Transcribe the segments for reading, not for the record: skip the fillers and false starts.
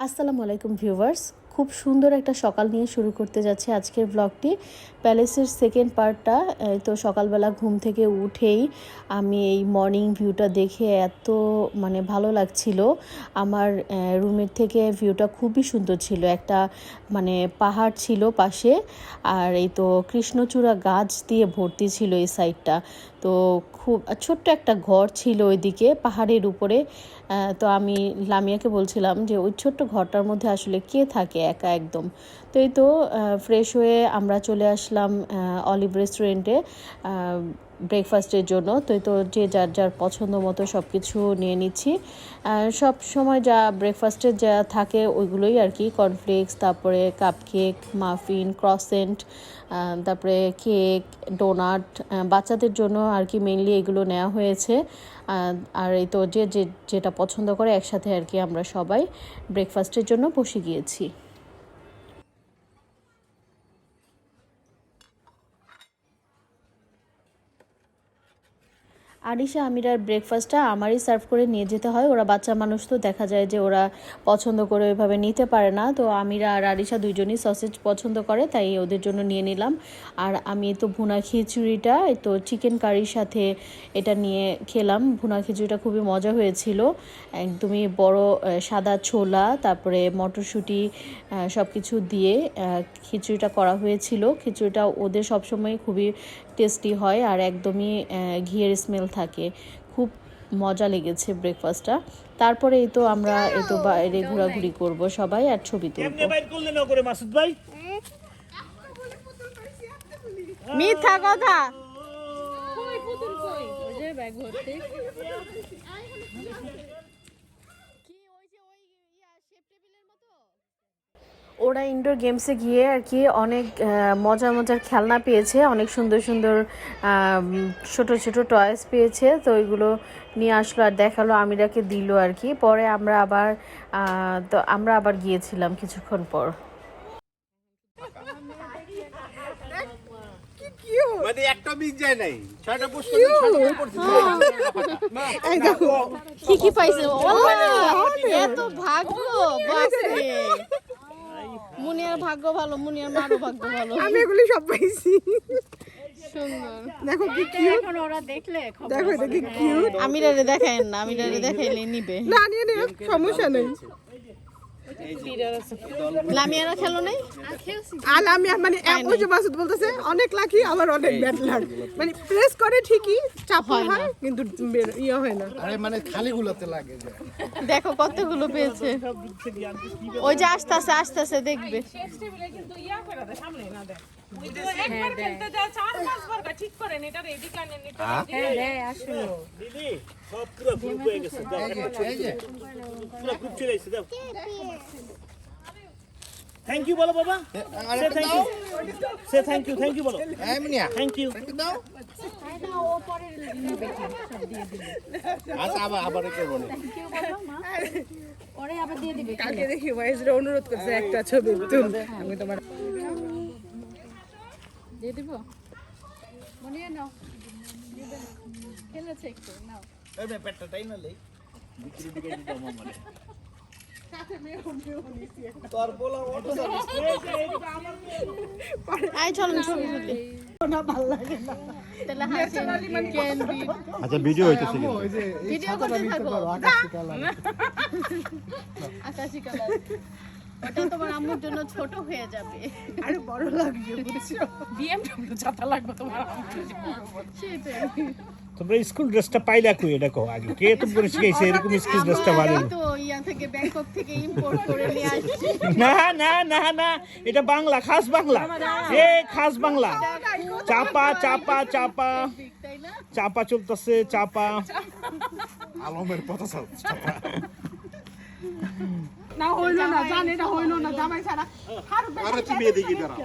আসসালামু আলাইকুম ভিউয়ার্স, খুব সুন্দর একটা সকাল নিয়ে শুরু করতে যাচ্ছে আজকের ব্লগটি। প্যালেসের সেকেন্ড পার্টটা। তো সকালবেলা ঘুম থেকে উঠেই আমি এই মর্নিং ভিউটা দেখে এত ভালো লাগছিল। আমার রুমের থেকে ভিউটা খুবই সুন্দর ছিল। একটা পাহাড় ছিল পাশে, আর এই তো কৃষ্ণচূড়া গাছ দিয়ে ভর্তি ছিল এই সাইডটা। তো খুব ছোট্ট একটা ঘর ছিল ওইদিকে পাহাড়ের উপরে। তো আমি লামিয়াকে বলছিলাম যে ওই ছোট্ট ঘরটার মধ্যে আসলে কে থাকে একা একদম। তো এই তো ফ্রেশ হয়ে আমরা চলে আসলাম অলিভ রেস্টুরেন্টে ব্রেকফাস্টের জন্য। তো যে যার যার পছন্দ মতো সব কিছু নিয়ে নিচ্ছি। সব সময় যা ব্রেকফাস্টে যা থাকে ওইগুলোই আর কি, কর্নফ্লেক্স, তারপরে কাপকেক, মাফিন, ক্রসেন্ট, তারপরে কেক, ডোনাট। বাচ্চাদের জন্য আর কি মেইনলি এগুলো নেওয়া হয়েছে। আর এই তো যে যেটা পছন্দ করে একসাথে আর কি আমরা সবাই ব্রেকফাস্টের জন্য বসে গিয়েছি। আরিশা আমিরার ব্রেকফাস্টটা আমারই সার্ভ করে নিয়ে যেতে হয়। ওরা বাচ্চা মানুষ, তো দেখা যায় যে ওরা পছন্দ করে ওইভাবে নিতে পারে না। তো আমিরা আর আরিশা দুইজনই সসেজ পছন্দ করে, তাই ওদের জন্য নিয়ে নিলাম। আর আমি তো ভুনা খিচুড়িটা তো চিকেন কারির সাথে এটা নিয়ে খেলাম। ভুনা খিচুড়িটা খুবই মজা হয়েছিল। একদমই বড় সাদা ছোলা, তারপরে মটরশুঁটি সব কিছু দিয়ে খিচুড়িটা করা হয়েছিল। খিচুড়িটা ওদের সবসময় খুবই টেস্টি হয় আর একদমই ঘিয়ের স্মেল থাকে। খুব মজা লেগেছে ব্রেকফাস্টটা। তারপরে এই তো আমরা এই তো বাইরে ঘোরাঘুরি করব সবাই আর ছবি তুলব। মিথ্যা কথা। ওরা ইনডোর গেমসে গিয়ে আর কি অনেক মজার মজার খেলনা পেয়েছে, অনেক সুন্দর সুন্দর ছোট ছোট টয়েস পেয়েছে। তো ওইগুলো নিয়ে আসলো আর দেখালো, আমিরাকে দিল আর কি। পরে আমরা আবার গিয়েছিলাম কিছুক্ষণ পর। কি কি পাইছে? এত ভাগ্য, বাপরে। মুনিয়ার ভাগ্য ভালো, মুনিয়ার মারও ভাগ্য ভালো। আমি এগুলি সব পাইছি। সুন্দর। দেখো কি কিউট। এখন ওরা দেখলে দেখো এটা কি কিউট। আমিরারে দেখাইন না, আমিরারে দেখাইলে নিবে। না নিয়ে নে, সমস্যা নেই। লামিয়ারা খেলো নাই? আর আমি ওই যে মাসুদ বলতেছে অনেক লাকি, আমার অনেক ব্যাড লাক। প্রেস করে ঠিকই, চাপ হয় কিন্তু ইয়ে হয় না। আরে খালি গুলোতে লাগে। দেখো কতগুলো পেয়েছে। ওই যে আস্তে দেখবে। থ্যাংক ইউ বলো বাবা। সে থ্যাংক ইউ বলো। Thank you. আচ্ছা আবার করবো না। কালকে দেখি ওয়াইজরা অনুরোধ করছে একটা ছবি তুল। আমি তোমার দিয়ে দিব। মনে নাও, খেলেছে একটু নাও। এই ব্যাপারটাই না লেই বিক্রি দিকে দিতে আমারে তোর বলা অটো সার্ভিস আই চলুন ছবি তুলি। না ভালো লাগে না। তাহলে হাসি ক্যান্ডি। আচ্ছা ভিডিও হইতেছে কিন্তু। ভিডিও করতে থাকো। আকাশী কালার। আকাশী কালার। ওটা তোমার আম্মুর জন্য ছোট হয়ে যাবে। আরে বড় লাগবে বুঝছো। বিএমডব্লিউ ছাতা লাগবে তোমার। তোমরা স্কুল ড্রেসটা পাইলা কই? এটা কও আগে, কে তুমি করে শিখাইছে এরকম স্কুল ড্রেসটা বানানো? তো ইয়া থেকে ব্যাংকক থেকে ইম্পোর্ট করে নিয়ে আসছি। না না না না, এটা বাংলা, খাস বাংলা। খাস বাংলা। চাপা চাপা চাপা তাই না? চাপা চলতেছে, চাপা। আলমের কথা চাপা। না হইলো না, জান এটা হইলো না, জামাই ছাড়া। আরে তুমি এদিকে দাঁড়াও।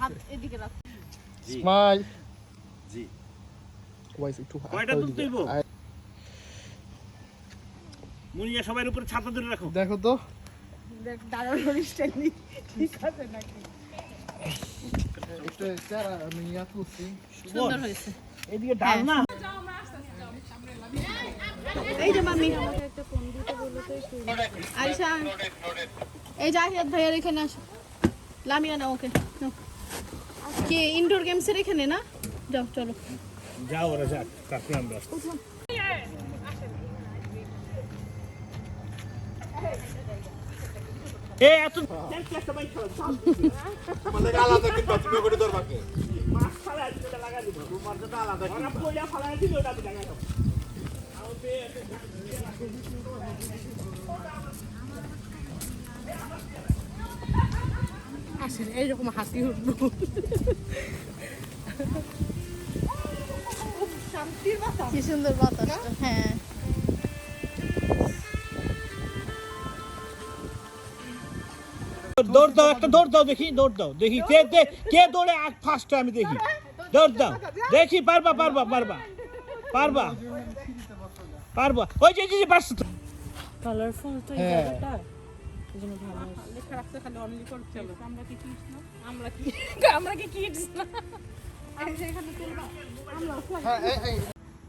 হাত এদিকে রাখ। স্মাইল। জি। ওয়াইস একটু কয়টা দুধ দেব? মুনিয়া সবার উপরে ছাতা ধরে রাখো। দেখো তো। দেখ দাঁড়ানোর স্টাইল ঠিক আছে নাকি? এটা যারা আমি ইয়া করছি। সুন্দর হয়েছে। এদিকে ডাল না। এই যে মামি। আমাকে একটা ফোন দিতে বলো আরিশা এই জাহিদ ভাইয়ার এখানে আসো লামিয়া না ওকে নাও। কি ইনডোর গেমসের এখানে না যাও চলো যাও ওরা যাক তারপরে আমরা এ এত মানে আলাদা কিন্তু তুমি করে ধরবাকে মাছ ফালা দিতে লাগা দিব তোমার তো আলাদা ওরা পয়লা ফালা দিলে ওটা দেখা দাও আসেন এইরকম হাসি উঠবো শান্তির বাতাস কি সুন্দর বাতাস হ্যাঁ দৌড় দাও একটা দৌড় দাও দেখি কে কে দৌড়ে আগ ফার্স্ট আমি দেখি দৌড় দাও দেখি পারবা ওই যে পারছো তো কালারফুল তো এই জায়গাটা এজন্য ভালো লেখা রাখছে খালি অনলি ফর চলো আমরা কি কিডস না আমরা কি কিডস না এখানে তুলবা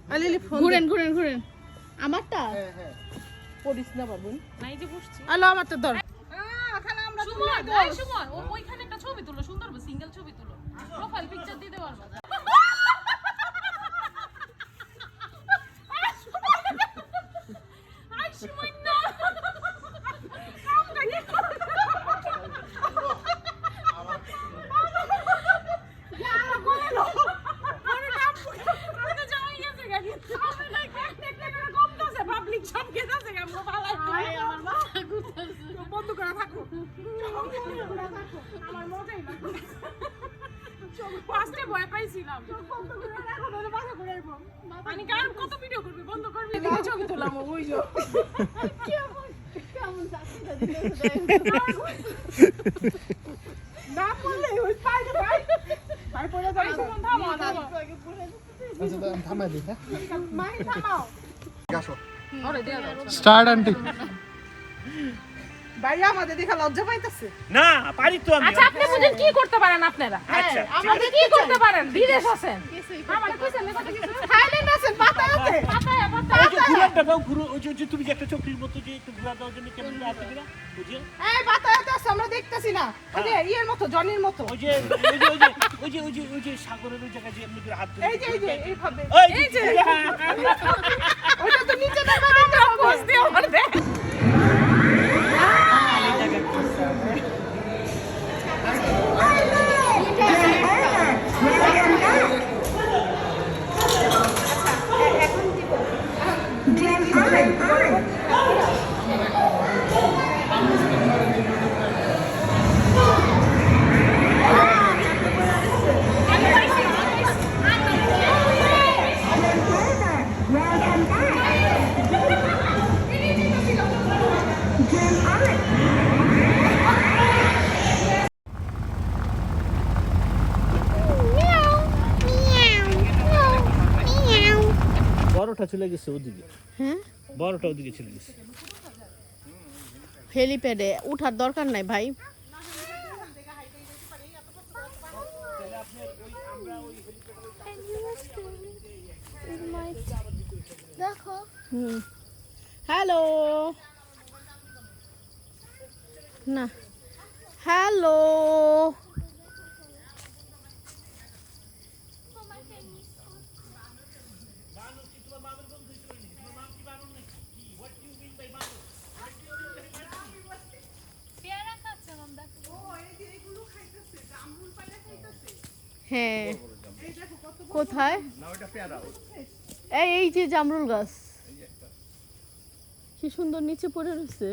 আলিলি ফোন ঘুরেন আমারটা পড়িস না বাবুন নাই যে বসছি আলো আমারটা ধর সুমন ওইখানে একটা ছবি তুলো সুন্দর সিঙ্গেল ছবি তুলো প্রোফাইল পিকচার দিতে পারবা আই সুমন না বন্ধ করে থাকো আমার মজাই লাগবে ফার্স্টে ভয় পাইছিলাম মানে কার কত ভিডিও করবি বন্ধ করবি এদিকে ছবি তোলাম ওই যে না পড়লে ওই পাইলে পাই পড়ে যাবে থামো থামো আচ্ছা থামাই দিই হ্যাঁ মাই থামাও আসো ওরে দেয়া দাও স্টার্ট আন্টি ভাইয়া আমাদের দেখা লজ্জা পাইতেছে না পারি তো আমি আচ্ছা আপনি বুঝেন কি করতে পারেন আপনারা আচ্ছা আমাদের কি করতে পারেন বিদেশ আছেন আমাদের কইছেন না কথা কিছু থাইল্যান্ড আছেন পাতা আছে পাতায় ওই যে ঘুরাটা দাও ওই যে তুমি যে একটা চোখের মতো যে একটু ঘুরা দাও জন্য কেমন আছে কিনা ওই যে এই পাতা আছে আমরা দেখতেছি না ওই যে ইয়ের মতো জনির মতো ওই যে সাগরের ওই জায়গায় যে এমনি করে হাত এই যে এইভাবে এই যে ওটা তো নিচে দেখা দিতে হবে বুঝতে আমার দেখ বড়টা চলে গেছে ওদিকে হ্যাঁ বড়টা ওদিকে চলে গেছে হেলিপ্যাডে উঠার দরকার নাই ভাই দেখো হ্যালো না হ্যালো পেয়ারা খাচ্ছে মাম দেখো হ্যাঁ কোথায় এই যে জামরুল গাছ কি সুন্দর নিচে পড়ে রয়েছে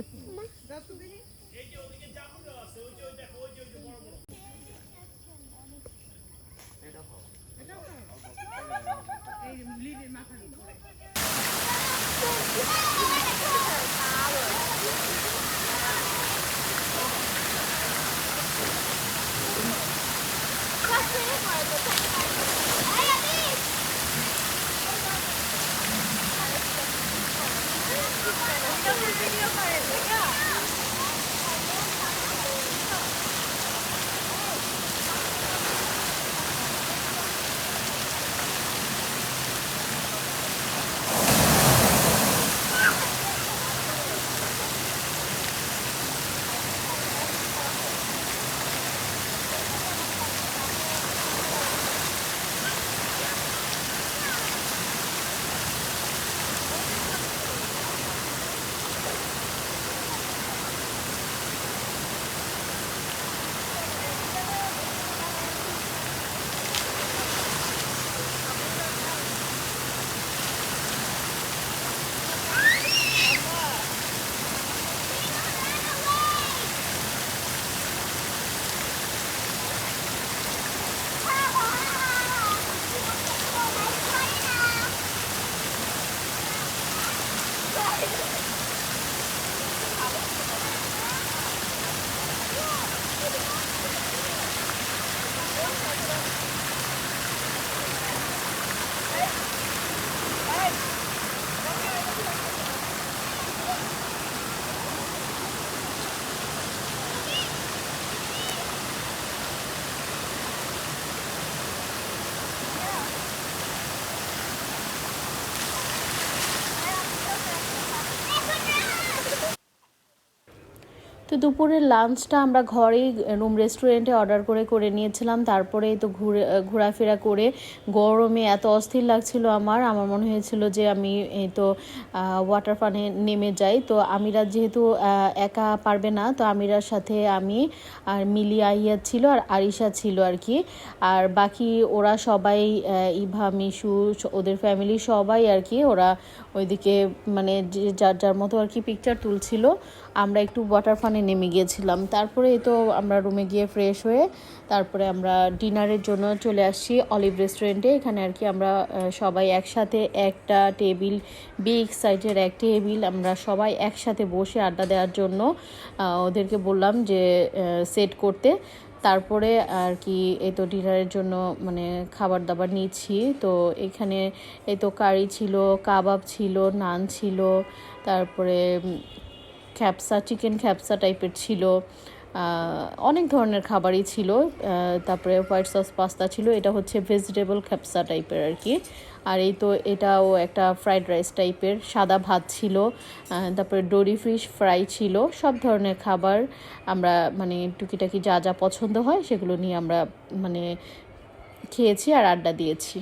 তো দুপুরের লাঞ্চটা আমরা ঘরেই রুম রেস্টুরেন্টে অর্ডার করে নিয়েছিলাম। তারপরে তো ঘোরাফেরা করে গরমে এত অস্থির লাগছিল আমার মনে হয়েছিল যে আমি এই তো ওয়াটার পার্কে নেমে যাই। তো আমিরা যেহেতু একা পারবে না, তো আমিরার সাথে আমি আর মিলি আইয়া ছিল আর আরিশা ছিল আর কি। আর বাকি ওরা সবাই ইভা মিশু ওদের ফ্যামিলি সবাই আর কি, ওরা ওইদিকে মানে যার যার মতো আর কি পিকচার তুলছিল। আমরা একটু ওয়াটার পার্কে নেমে গিয়েছিলাম। তারপরে তো আমরা রুমে গিয়ে ফ্রেশ হয়ে তারপরে আমরা ডিনারের জন্য চলে আসছি অলিভ রেস্টুরেন্টে। এখানে আর কি আমরা সবাই একসাথে একটা টেবিল, বিগ সাইজের এক টেবিল, আমরা সবাই একসাথে বসে আড্ডা দেওয়ার জন্য ওদেরকে বললাম যে সেট করতে। তারপরে আর কি এই তো ডিনারের জন্য মানে খাবার দাবার নিচ্ছি। তো এখানে এই তো কারি ছিল, কাবাব ছিল, নান ছিল, তারপরে খ্যাপসা, চিকেন খ্যাপসা টাইপের ছিল, অনেক ধরনের খাবারই ছিল। তারপরে হোয়াইট সস পাস্তা ছিল, এটা হচ্ছে ভেজিটেবল খ্যাপসা টাইপের আর কি। আর এই তো এটাও একটা ফ্রাইড রাইস টাইপের, সাদা ভাত ছিল, তারপরে ডোরি ফিশ ফ্রাই ছিল। সব ধরনের খাবার আমরা মানে টুকিটাকি যা যা পছন্দ হয় সেগুলো নিয়ে আমরা মানে খেয়েছি আর আড্ডা দিয়েছি।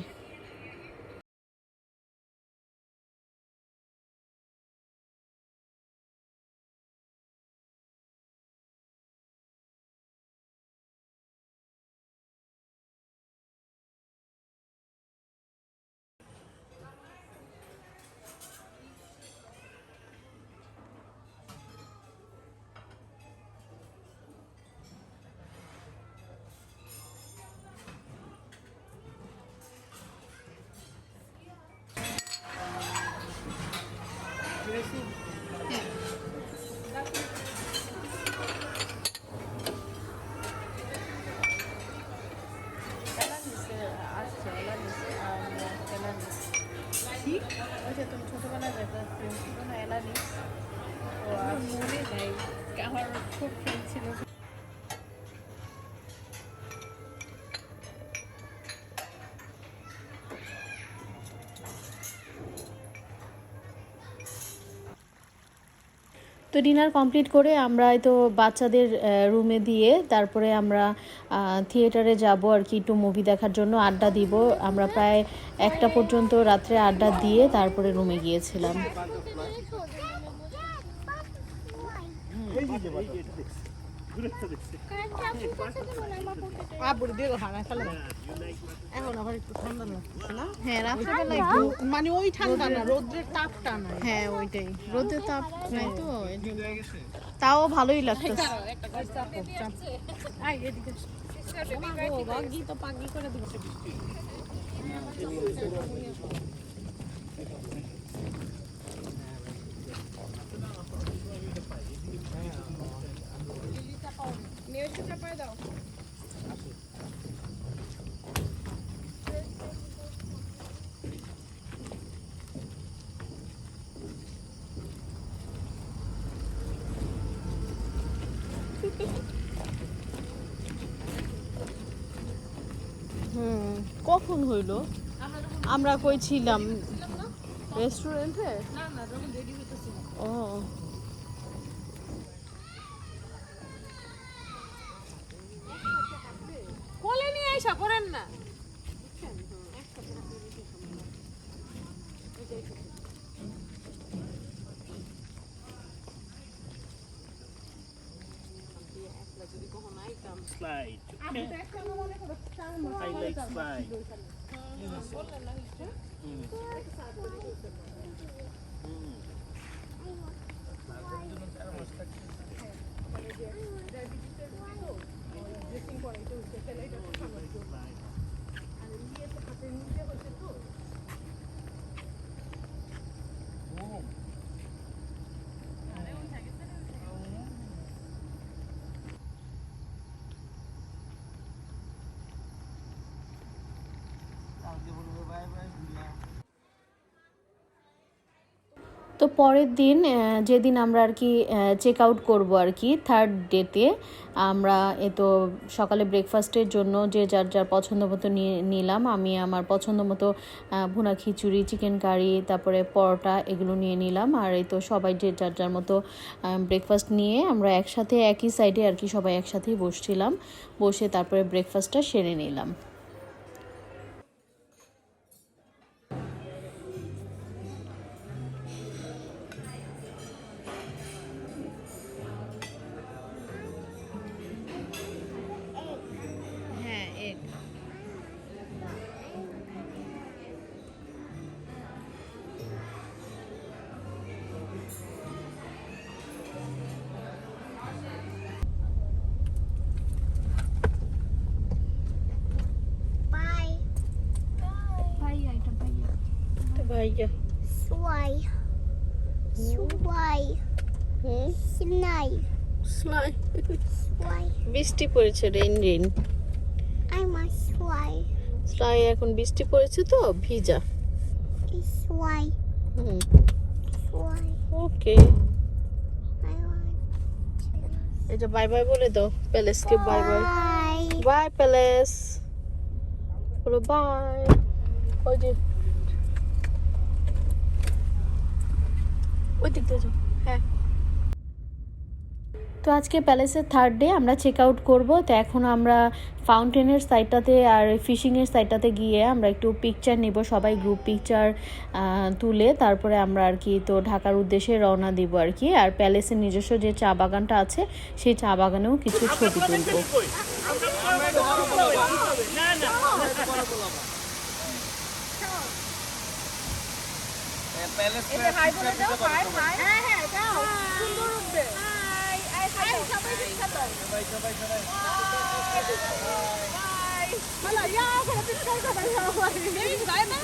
তুমি ছোটবেলায় যেটা ফ্রেন্ড ছিল না এলানিস, ও মনে নেই আমার খুব ফ্রেন্ড ছিল। তো ডিনার কমপ্লিট করে আমরা তো বাচ্চাদের রুমে দিয়ে তারপরে আমরা থিয়েটারে যাব আর কি, একটু মুভি দেখার জন্য আড্ডা দিব। আমরা প্রায় 1টা পর্যন্ত রাত্রে আড্ডা দিয়ে তারপরে রুমে গিয়েছিলাম। এখন আবার একটু ঠান্ডা লাগতেছে না? হ্যাঁ, রাত্রেবেলা একটু মানে ওই ঠান্ডা না, রোদ্রের তাপটা নাই। হ্যাঁ ওইটাই, রোদের তাপ নাই তো তাও ভালোই লাগতেছে। কখন হইল? আমরা কই ছিলাম? রেস্টুরেন্টে? ও কোলে নিয়ে আইসা করেন না। Slide. I like slide. তো পরের দিন যেদিন আমরা আর কি চেক আউট করবো আর কি থার্ড ডেতে আমরা তো সকালে ব্রেকফাস্টের জন্য যে যার যার পছন্দ মতো নিলাম। আমি আমার পছন্দ মতো ভুনা খিচুড়ি, চিকেন কারি, তারপরে পরোটা এগুলো নিয়ে নিলাম। আর তো সবাই যে যার যার মতো ব্রেকফাস্ট নিয়ে আমরা একসাথে একই সাইডে আর কি সবাই একসাথেই বসছিলাম, বসে তারপরে ব্রেকফাস্টটা সেরে নিলাম। ভাইয়া Swai. Swai. Snai. Swai. বৃষ্টি পড়েছে, rain rain. I'm a swai. Sly এখন বৃষ্টি পড়েছে তো ভিজা। Swai. Hmm, Swai. Okay. I want এই যে বাই বাই বলে দাও প্যালেসকে, bye bye. Bye. Bye palace, বলো বাই। ওই যে ওই দিক দিয়ে যাও। হ্যাঁ, তো আজকে প্যালেসের থার্ড ডে আমরা চেক আউট করবো। তো এখন আমরা ফাউন্টেনের সাইডটাতে আর ফিশিংয়ের সাইডটাতে গিয়ে আমরা একটু পিকচার নিব, সবাই গ্রুপ পিকচার তুলে তারপরে আমরা আর কি তো ঢাকার উদ্দেশ্যে রওনা দিব আর কি। আর প্যালেসের নিজস্ব যে চা বাগানটা আছে সেই চা বাগানেও কিছু ছবি তুলবো। হাই বলে দাও, হাই হাই। হ্যাঁ হ্যাঁ দাও, সুন্দর উঠবে। হাই হাই হাই, সবাই পিকচার দাও। সবাই সবাই সবাই। বাই। মালা ইয়া করে পিকচার দাও সবাই। এই bye bye.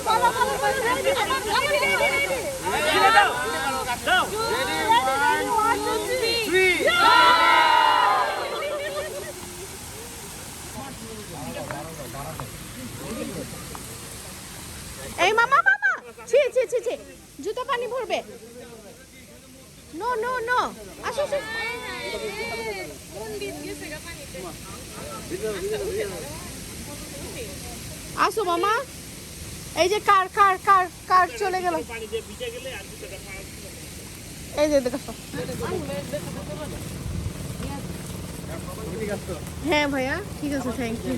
Mala Mala bye. Ready দাও। দাও। রেডি 1 2 3। এই মামা মামা, ছি ছি ছি ছি, জুতো পানি ভরবে। নো নো নো, আসো আসো। আসো মামা, এই যে কার কার কার কার চলে গেল, এই যে দেখো। হ্যাঁ ভাইয়া ঠিক আছে, থ্যাংক ইউ।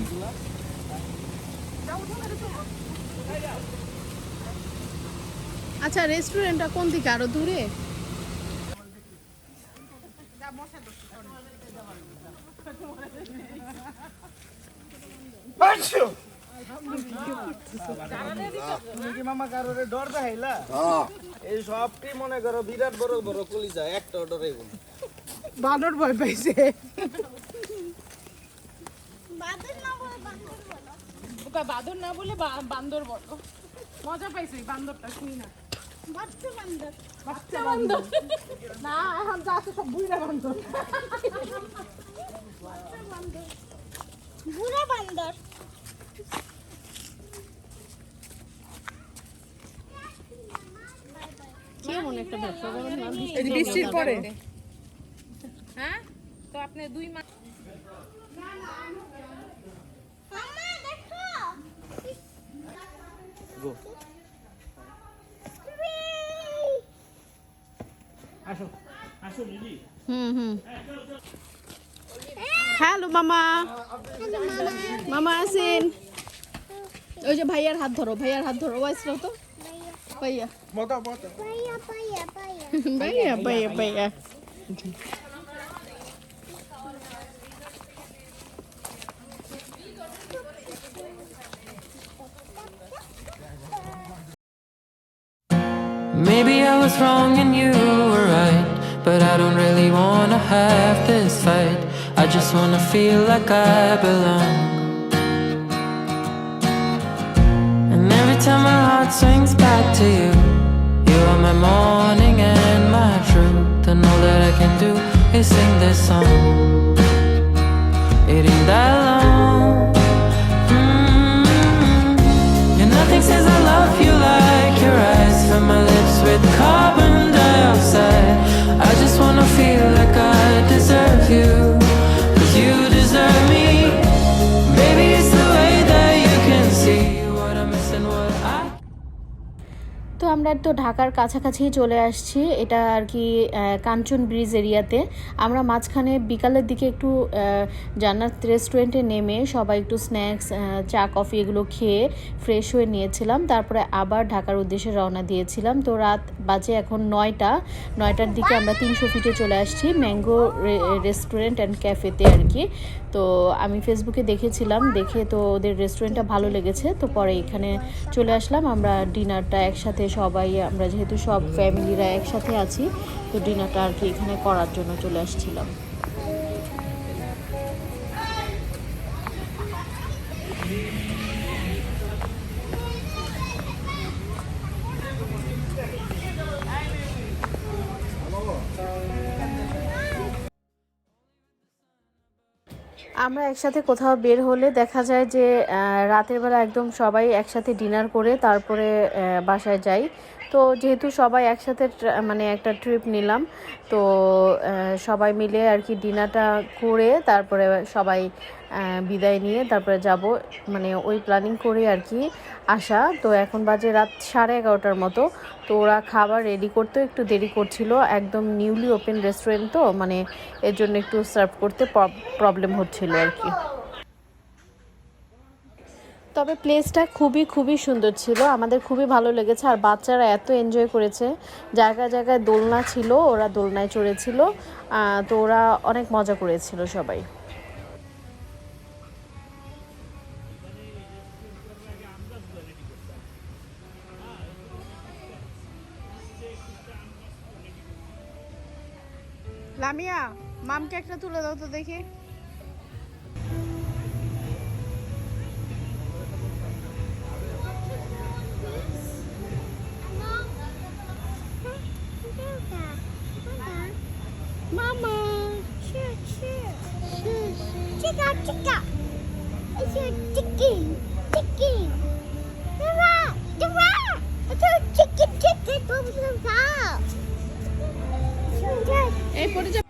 আচ্ছা রেস্টুরেন্টটা কোন দিকে, আরো দূরে? মামা কারোরে ডর দেখাইলা? এই সবটি মনে করো বিরাট বড় বড় কলিজা, একটা ডরে এগুলো। বানর ভয় পাইছে। বাদর না বলে বান্দর বলো। মজা পাইছি বান্দরটা, শুনি না। বাচ্চা বান্দর। বাচ্চা বান্দর না এখন যা আছে সব বুইড়া বান্দর। বুড়া বান্দর। কেমন একটা ব্যবসা করেন না, এই যে বৃষ্টির পরে হ্যাঁ, তো আপনি 2 মাস মামা দেখো। আসো আসো দিদি। হুম হুম। হ্যালো মামা, মামা আসেন। ওই যে ভাইয়ার হাত ধরো, ভাইয়ার হাত ধরো, ওয়াইস তো ভাইয়া বতা বতা Paya paya paya. ভাইয়া ভাইয়া ভাইয়া। Maybe I was wrong and you were right, but I don't really wanna have this fight. I just wanna feel like I belong. And every time my heart swings back to you, you are my morning and my truth. And all that I can do is sing this song. It ain't that long. You আমরা তো ঢাকার কাছাকাছি চলে আসছি, এটা আর কি কাঞ্চন bridge এরিয়াতে। আমরা মাঝখানে বিকালের দিকে একটু জান্নাত রেস্টুরেন্টে নেমে সবাই একটু স্ন্যাক্স, চা কফি এগুলো খেয়ে ফ্রেশ হয়ে নিয়েছিলাম, তারপরে আবার ঢাকার উদ্দেশ্যে রওনা দিয়েছিলাম। তো রাত বাজে এখন 9টার দিকে আমরা 300 ফিটে চলে আসছি ম্যাঙ্গো রেস্টুরেন্ট অ্যান্ড ক্যাফেতে আর কি। তো আমি ফেসবুকে দেখেছিলাম, দেখে তো ওদের রেস্টুরেন্টটা ভালো লেগেছে, তো পরে এখানে চলে আসলাম। আমরা ডিনারটা একসাথে সবাই, আমরা যেহেতু সব ফ্যামিলিরা একসাথে আছি, তো ডিনারটা আর কি এখানে করার জন্য চলে আসছিলাম। আমরা একসাথে কোথাও বের হলে দেখা যায় যে রাতের বেলা একদম সবাই একসাথে ডিনার করে তারপরে বাসায় যাই। তো যেহেতু সবাই একসাথে মানে একটা ট্রিপ নিলাম, তো সবাই মিলে আর কি ডিনারটা করে তারপরে সবাই বিদায় নিয়ে তারপরে যাব, মানে ওই প্ল্যানিং করে আর কি আসা। তো এখন বাজে রাত 11:30 মতো। তো ওরা খাবার রেডি করতে একটু দেরি করছিল, একদম নিউলি ওপেন রেস্টুরেন্ট, তো মানে এর জন্য একটু সার্ভ করতে প্রবলেম হচ্ছিল আর কি। তবে প্লেসটা খুবই সুন্দর ছিল, আমাদের খুবই ভালো লেগেছে। আর বাচ্চারা এত এনজয় করেছে, জায়গায় জায়গায় দোলনা ছিল, ওরা দোলনায় চড়েছিল, তো ওরা অনেক মজা করেছিল সবাই। লামিয়া, মামকে একটা তুলে দাও তো দেখি। Mama, chica, chica. It's a chicken. It's a chicken from the top. এই পড়ে যা।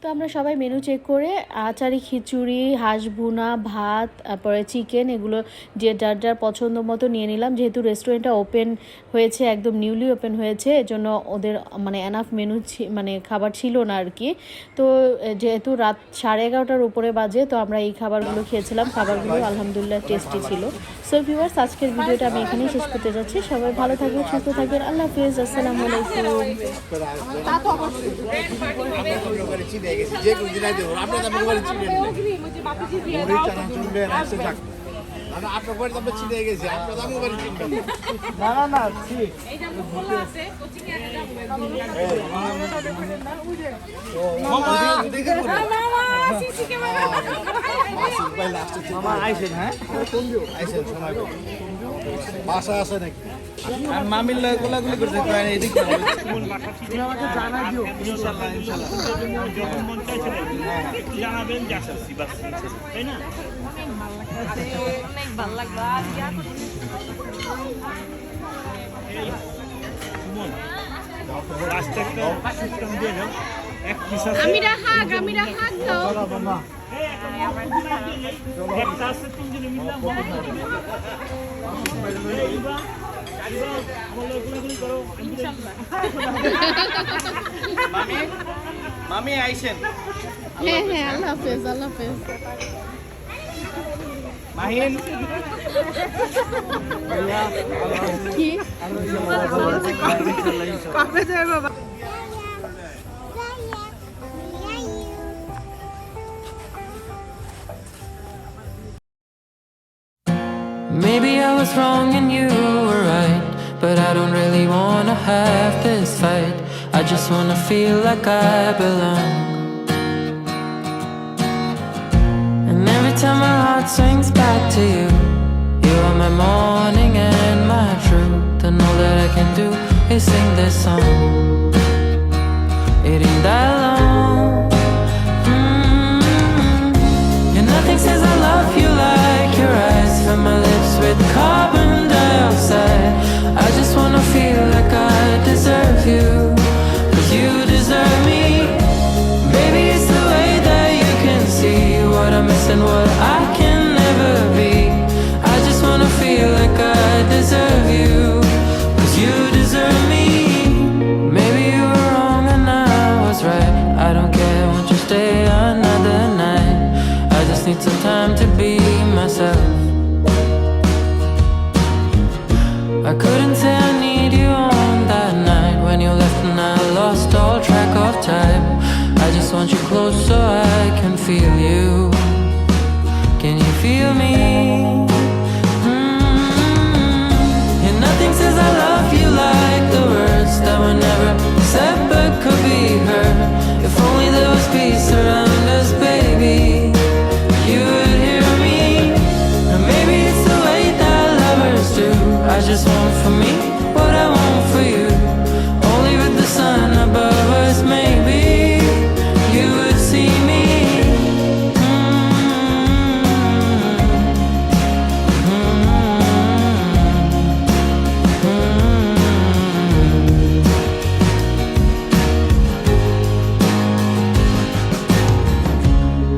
তো আমরা সবাই মেনু চেক করে আচারি, খিচুড়ি, হাঁস ভুনা, ভাত, তারপরে চিকেন, এগুলো যে যার যার পছন্দ মতো নিয়ে নিলাম। যেহেতু রেস্টুরেন্টটা ওপেন হয়েছে, একদম নিউলি ওপেন হয়েছে, এজন্য ওদের মানে এনাফ মেনু মানে খাবার ছিল না আর কি। তো যেহেতু রাত 11:30 উপরে বাজে, তো আমরা এই খাবারগুলো খেয়েছিলাম। খাবারগুলো আলহামদুলিল্লাহ টেস্টি ছিল। সো ভিউয়ার্স, আজকের ভিডিওটা আমি এখানেই শেষ করতে যাচ্ছি। সবাই ভালো থাকবেন, সুস্থ থাকবেন। আল্লাহ হাফেজ, আসসালামু আলাইকুম। যে কোনো দিন দেবো আপনার দামে করে চিনেন আপনার করে দামে চিনে গেছে, আপনার দামও করে চিনবেন না ঠিক আইসেন। হ্যাঁ আইসেন, সময় বাসা আছে নাকি? আর মামির গোলাগুলি করছে, এদিকে আমাকে জানাই দিও। ইনশাআল্লাহ যখন মন চাইছে জানাবেন, যাচ্ছি বাস, তাই না? অনেক ভালো লাগলো। আর ইয়া আমিরা হাগ দাও। মামি আইসেন। হ্যাঁ আল্লাহ হাফেজ। মাহিন কি কবে যাবে বাবা? Maybe I was wrong and you were right, but I don't really wanna have this fight. I just wanna feel like I belong. And every time my heart swings back to you, you are my morning and my truth. And all that I can do is sing this song. It ain't that long. And nothing says I love you like your eyes. Fill my lips with carbon dioxide. I just wanna feel like I deserve you, 'cause you deserve me. Baby, it's the way that you can see what I'm missing, what I can never be. I just wanna feel like I deserve you, 'cause you yourself. I couldn't say I need you on that night when you left and I lost all track of time. I just want you close so I can feel you. Can you feel me? And nothing says I love you like the words that were never said but could be heard. If only there was peace around us, baby, you would hear me. And maybe it's the way that lovers do. I just want for me what I want for you. Only with the sun above us, maybe you would see me.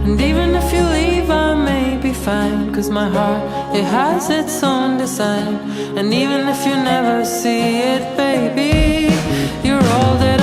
And even if you leave, I may be fine, 'cause my heart, it has its own design. And even if you never see it, baby, you're all that